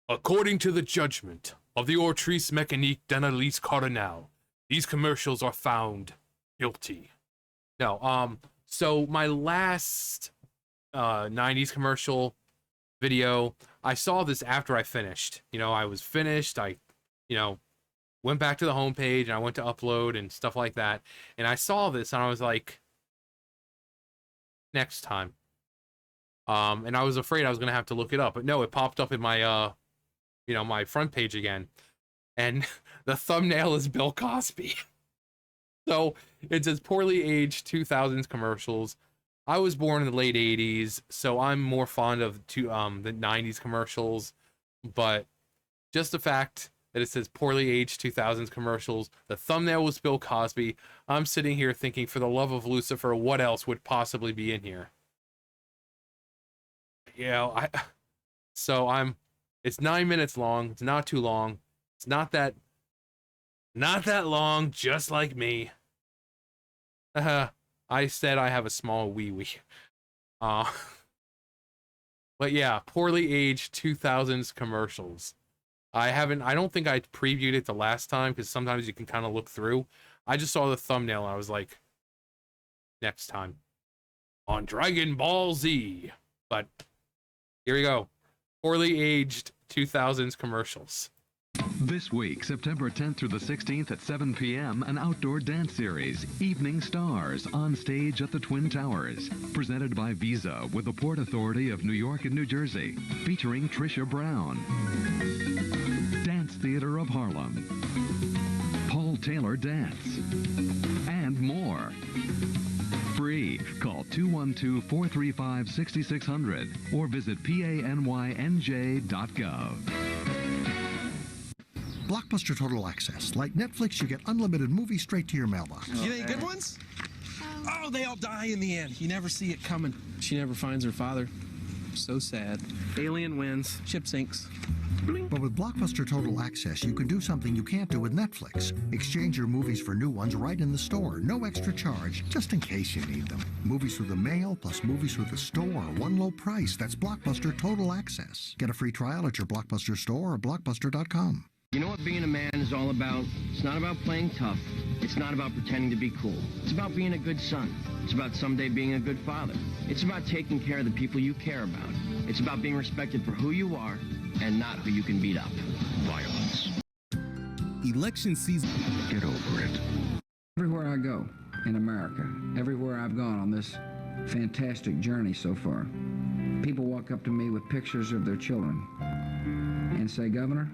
According to the judgment of the Ortrice Mécanique d'Analyse Cardinal, these commercials are found guilty. No, so my last 90s commercial video, I saw this after I finished. You know, I was finished. I, went back to the homepage and I went to upload and stuff like that. And I saw this and I was like, next time. And I was afraid I was going to have to look it up. But no, it popped up in my, my front page again. And the thumbnail is Bill Cosby. So it says poorly aged 2000s commercials. I was born in the late 80s, so I'm more fond of the 90s commercials. But just the fact that it says poorly aged 2000s commercials, the thumbnail was Bill Cosby. I'm sitting here thinking, for the love of Lucifer, what else would possibly be in here? It's 9 minutes long. It's not too long. It's not that long, just like me. I said I have a small wee-wee. But yeah, poorly aged 2000s commercials. I don't think I previewed it the last time, because sometimes you can kind of look through. I just saw the thumbnail and I was like, next time. On Dragon Ball Z. But here we go. Poorly aged 2000s commercials. This week, September 10th through the 16th at 7 p.m., an outdoor dance series, Evening Stars, on stage at the Twin Towers. Presented by Visa with the Port Authority of New York and New Jersey. Featuring Trisha Brown, Dance Theater of Harlem, Paul Taylor Dance, and more. Free. Call 212-435-6600 or visit panyj.gov. Blockbuster Total Access. Like Netflix, you get unlimited movies straight to your mailbox. You get any good ones? Oh, they all die in the end. You never see it coming. She never finds her father. So sad. Alien wins. Ship sinks. But with Blockbuster Total Access, you can do something you can't do with Netflix. Exchange your movies for new ones right in the store. No extra charge, just in case you need them. Movies through the mail plus movies through the store. One low price. That's Blockbuster Total Access. Get a free trial at your Blockbuster store or blockbuster.com. You know what being a man is all about? It's not about playing tough. It's not about pretending to be cool. It's about being a good son. It's about someday being a good father. It's about taking care of the people you care about. It's about being respected for who you are and not who you can beat up. Violence. Election season. Get over it. Everywhere I go in America, everywhere I've gone on this fantastic journey so far, people walk up to me with pictures of their children and say, Governor,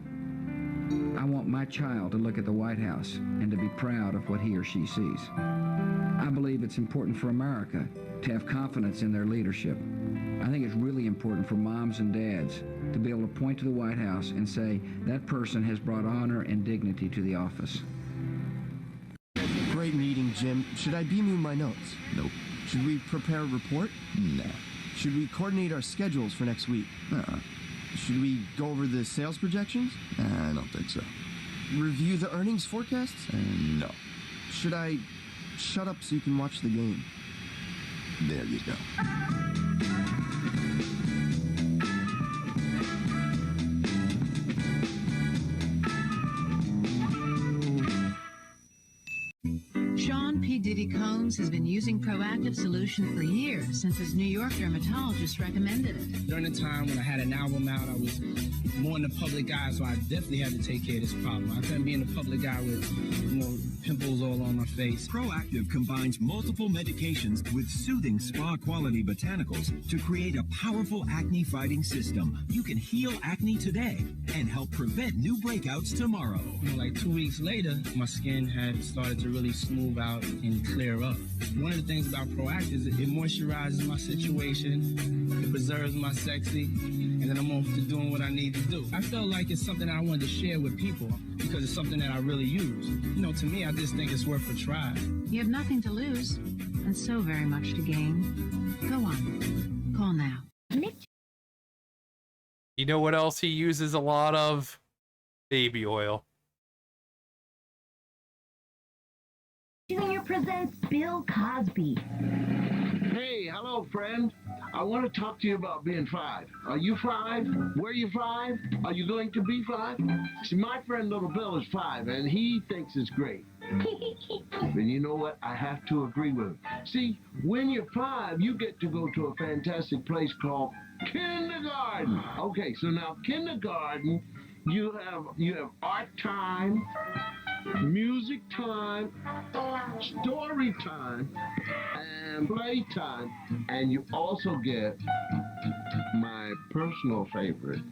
I want my child to look at the White House and to be proud of what he or she sees. I believe it's important for America to have confidence in their leadership. I think it's really important for moms and dads to be able to point to the White House and say, that person has brought honor and dignity to the office. Great meeting, Jim. Should I beam you my notes? Nope. Should we prepare a report? No. Should we coordinate our schedules for next week? Should we go over the sales projections? I don't think so. Review the earnings forecasts? No. Should I shut up so you can watch the game? There you go. Sean P. Diddy Combs has been using Proactiv solution for years, since his New York dermatologist recommended it. During the time when I had an album out, I was more in the public eye, so I definitely had to take care of this problem. I couldn't be in the public eye with, pimples all on my face. Proactiv combines multiple medications with soothing spa-quality botanicals to create a powerful acne-fighting system. You can heal acne today and help prevent new breakouts tomorrow. Like 2 weeks later, my skin had started to really smooth out and clear up. One of the things about Proactiv is it moisturizes my situation, it preserves my sexy, and then I'm off to doing what I need to do. I felt like it's something that I wanted to share with people because it's something that I really use. To me, I just think it's worth a try. You have nothing to lose and so very much to gain. Go on. Call now. You know what else he uses a lot of? Baby oil. Junior presents Bill Cosby. Hey, hello, friend. I want to talk to you about being 5. Are you 5? Were you 5? Are you going to be 5? See, my friend Little Bill is 5, and he thinks it's great. And you know what? I have to agree with him. See, when you're 5, you get to go to a fantastic place called kindergarten. Okay, so now kindergarten, you have art time, music time, story time, and play time, and you also get my personal favorite,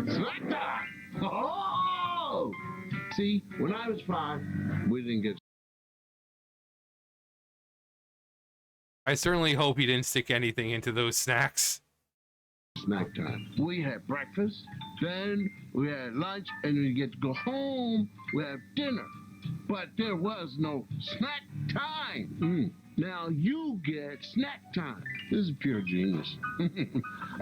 snack time. Oh! See, when I was 5, we didn't get. I certainly hope he didn't stick anything into those snacks. Snack time. We had breakfast, then we had lunch, and when you get to go home, we have dinner. But there was no snack time. Now you get snack time. This is pure genius.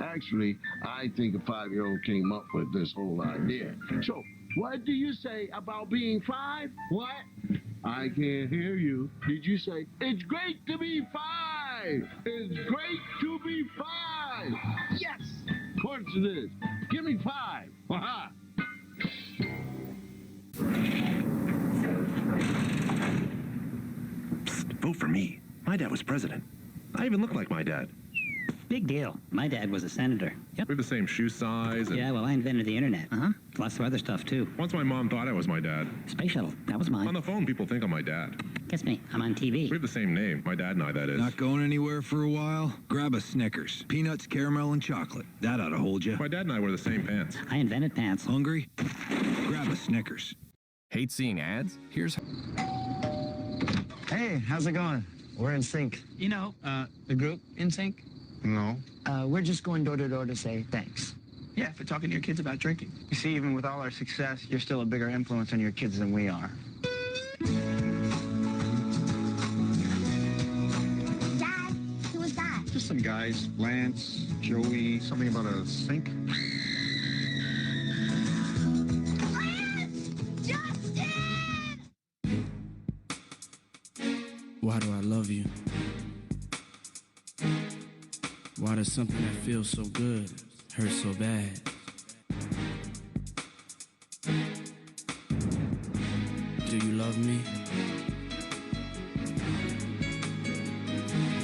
Actually, I think a 5-year-old came up with this whole idea. So, what do you say about being 5? What? I can't hear you. Did you say, it's great to be 5? It's great to be 5. Yes! Of course it is. Give me 5. Ha-ha. Psst, vote for me. My dad was president. I even look like my dad. Big deal. My dad was a senator. Yep. We're the same shoe size. Yeah, well, I invented the internet. Lots of other stuff, too. Once my mom thought I was my dad. Space shuttle. That was mine. On the phone, people think I'm my dad. Guess me. I'm on TV. We have the same name. My dad and I, that is. Not going anywhere for a while? Grab a Snickers. Peanuts, caramel, and chocolate. That ought to hold you. My dad and I wear the same pants. I invented pants. Hungry? Grab a Snickers. Hate seeing ads? Here's... Hey, how's it going? We're in sync. You know, the group in sync? No. We're just going door to door to say thanks. Yeah, for talking to your kids about drinking. You see, even with all our success, you're still a bigger influence on your kids than we are. Dad, who was that? Just some guys. Lance, Joey. Something about a sink. Lance! Justin! Why do I love you? Why does something that feels so good hurt so bad? Do you love me?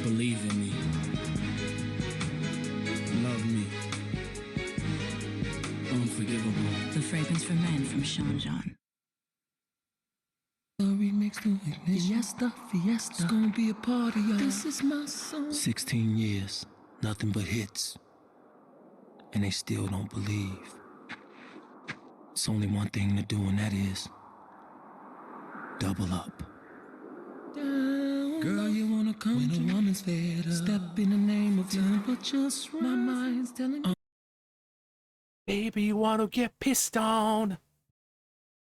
Believe in me. Love me. Unforgivable. The Fragrance for Men from Sean John. The remix to Fiesta, Fiesta. It's gonna be a party, y'all. This is my song. 16 years, nothing but hits. And they still don't believe. It's only one thing to do, and that is double up. Girl, you wanna come when a woman's fed up. Step in the name of love, but just right. My mind's telling me. Baby, you wanna get pissed on?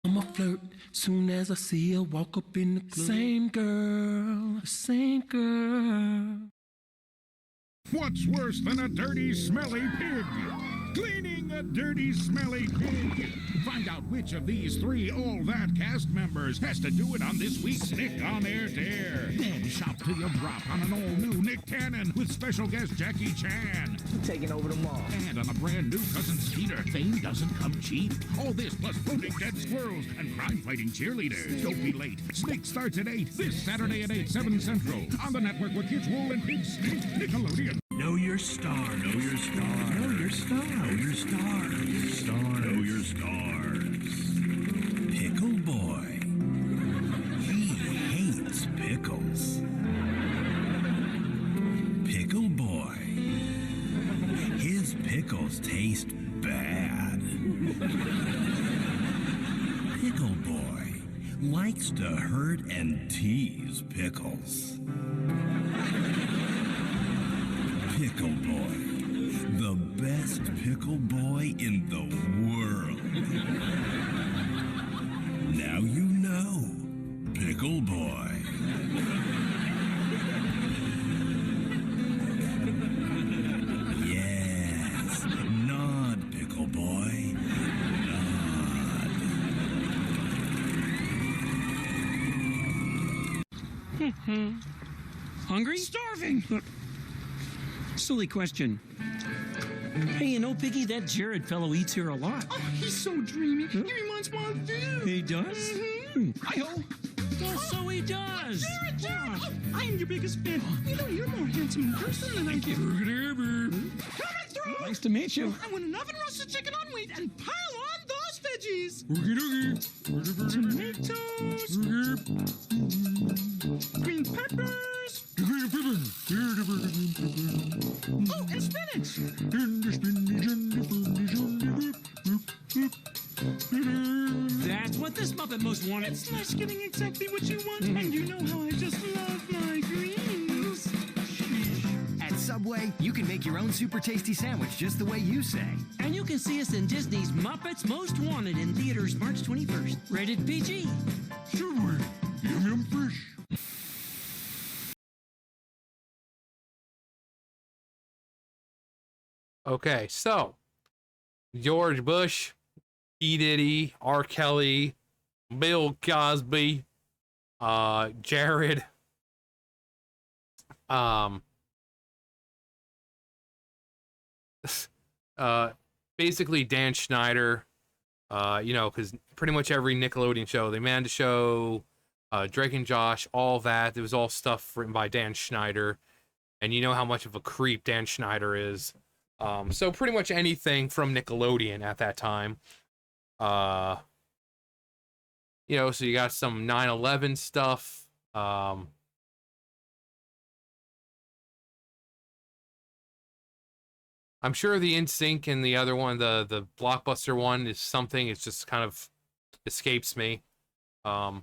I'm a flirt, soon as I see her walk up in the club. Same girl, same girl. What's worse than a dirty, smelly pig? Cleaning a dirty, smelly pig. Find out which of these 3 All That cast members has to do it on this week's Nick on Air Dare. Then shop till you drop on an all-new Nick Cannon with special guest Jackie Chan. Taking over the mall. And on a brand new Cousin Skeeter, fame doesn't come cheap. All this plus floating dead squirrels and crime-fighting cheerleaders. Don't be late. Sneak starts at 8 this Saturday at 8, 7 Central. On the network where kids roll in pigs. Nickelodeon. Know your star. Know your star. Know your star. Know your star. Know your star. Know your stars. Pickle Boy. He hates pickles. Pickle Boy. His pickles taste bad. Pickle Boy likes to hurt and tease pickles. Pickle Boy, the best pickle boy in the world. Now you know, Pickle Boy. Yes, nod, Pickle Boy, nod. Hungry? Starving. Silly question. Hey, you know, Piggy, that Jared fellow eats here a lot. Oh, he's so dreamy. He reminds me of you. He does? Hi-ho. Oh, so he does. Jared, I am your biggest fan. You know, you're more handsome in person than I get. Coming through. Nice to meet you. I want an oven roasted chicken on wheat and pile on those veggies. Tomatoes. Green peppers. Oh, and spinach. That's what this Muppet most wanted. It's nice getting exactly what you want, and you know how I just love my greens. At Subway, you can make your own super tasty sandwich just the way you say. And you can see us in Disney's Muppets Most Wanted in theaters March 21st. Rated PG. Subway, yum yum fish. Okay, so George Bush, P. Diddy, R. Kelly, Bill Cosby, Jared, basically Dan Schneider, you know, because pretty much every Nickelodeon show, the Amanda Show, Drake and Josh, all that, it was all stuff written by Dan Schneider, and you know how much of a creep Dan Schneider is. So pretty much anything from Nickelodeon at that time. You know, so you got some 9/11 stuff. I'm sure the NSYNC and the other one, the Blockbuster one, is something. It's just kind of escapes me. But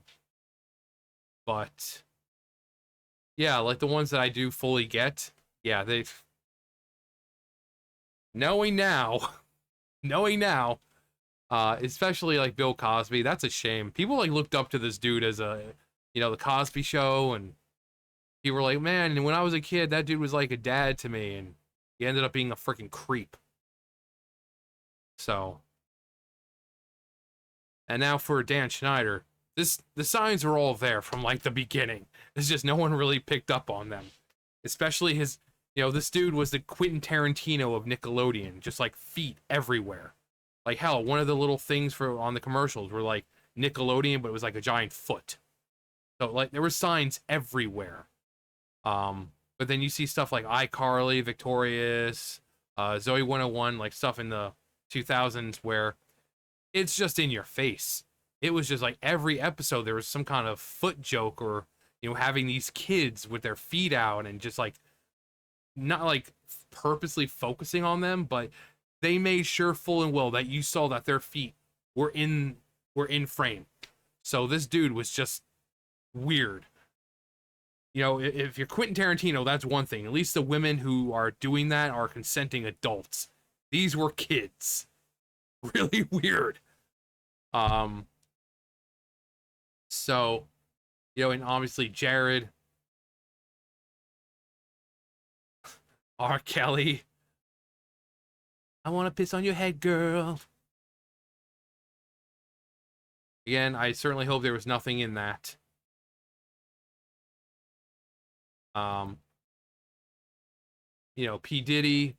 yeah, like the ones that I do fully get. Yeah, they've. Knowing now, especially like Bill Cosby, that's a shame. People like looked up to this dude as a, you know, the Cosby Show, and people were like, man, when I was a kid, that dude was like a dad to me, and he ended up being a freaking creep. So, and now for Dan Schneider, the signs are all there from like the beginning. It's just no one really picked up on them, especially his. You know, this dude was the Quentin Tarantino of Nickelodeon, just like feet everywhere. Like hell, one of the little things for on the commercials were like Nickelodeon, but it was like a giant foot. So like there were signs everywhere. But then you see stuff like iCarly, Victorious, Zoe 101, like stuff in the 2000s where it's just in your face. It was just like every episode there was some kind of foot joke, or, you know, having these kids with their feet out and just like not like purposely focusing on them, but they made sure full and well that you saw that their feet were in frame. So this dude was just weird. You know, if you're Quentin Tarantino, that's one thing. At least the women who are doing that are consenting adults. These were kids. Really weird. So, you know, and obviously Jared, R. Kelly. I want to piss on your head, girl. Again, I certainly hope there was nothing in that. You know, P. Diddy,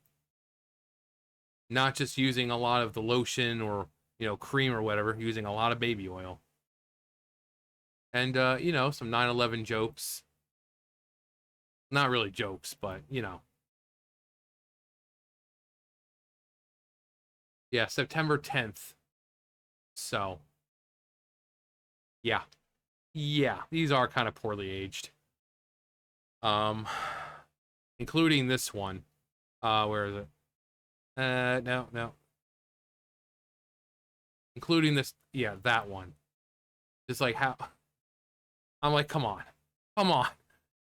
not just using a lot of the lotion or, you know, cream or whatever, using a lot of baby oil. And, you know, some 9/11 jokes. Not really jokes, but, you know. Yeah, September 10th. So, yeah. Yeah, these are kind of poorly aged. Including this one. Where is it? No. Including this, yeah, that one. Just like how... I'm like, come on. Come on.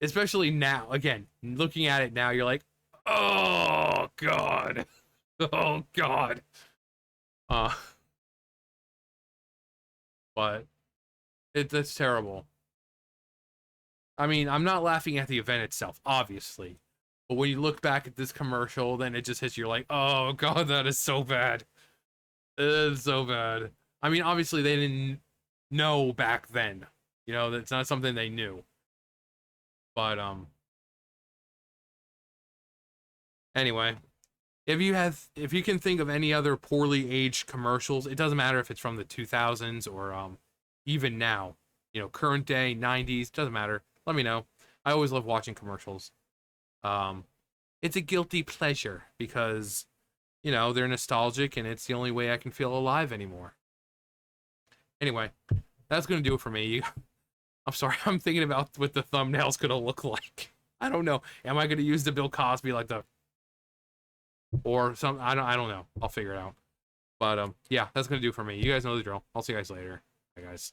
Especially now. Again, looking at it now, you're like, oh, God. Oh, God. But that's terrible. I mean, I'm not laughing at the event itself, obviously. But when you look back at this commercial, then it just hits you like, oh, God, that is so bad. It is so bad. I mean, obviously, they didn't know back then. You know, that's not something they knew. But, Anyway, if you can think of any other poorly aged commercials, it doesn't matter if it's from the 2000s or even now, you know, current day, 90s, doesn't matter. Let me know. I always love watching commercials. It's a guilty pleasure because, you know, they're nostalgic and it's the only way I can feel alive anymore. Anyway, that's going to do it for me. I'm sorry, I'm thinking about what the thumbnail's going to look like. I don't know. Am I going to use the Bill Cosby like the... Or some... I don't know. I'll figure it out. But, yeah, that's going to do it for me. You guys know the drill. I'll see you guys later. Bye, guys.